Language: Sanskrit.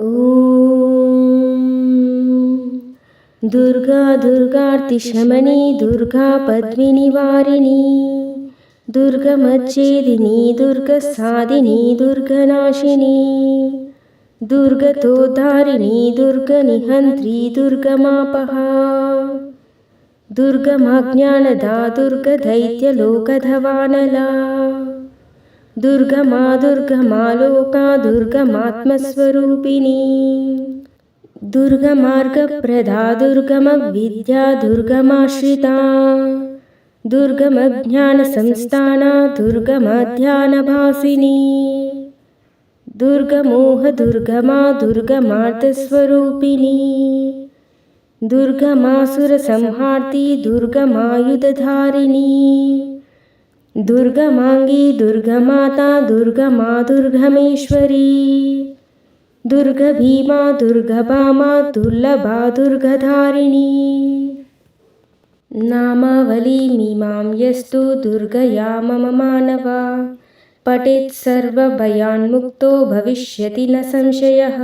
ॐ दुर्गा दुर्गार्तिशमनी दुर्गा पद्मिनिवारिणी दुर्गमच्छेदिनी दुर्गसादिनी दुर्गनाशिनी दुर्गतोद्धारिणी दुर्गनिहन्त्री दुर्गमापहा दुर्गमाज्ञानदा दुर्गदैत्यलोकधवानला दुर्गमा दुर्गमालोका दुर्गमात्मस्वरूपिणी दुर्गमार्गप्रदा दुर्गमविद्या दुर्गमाश्रिता दुर्गमज्ञानसंस्थाना दुर्गमध्यानभासिनी दुर्गमोह दुर्गमा दुर्गमार्धस्वरूपिणी दुर्गमासुरसंहार्ती दुर्गमायुधधारिणी दुर्गमांगी दुर्गमाता दुर्गमा दुर्गमेश्वरी दुर्गभीमा दुर्गभामा दुर्लभा दुर्गधारिणी नामावलीमिमां यस्तु दुर्गया मम मानवा पठेत् सर्वभयान्मुक्तो भविष्यति न संशयः।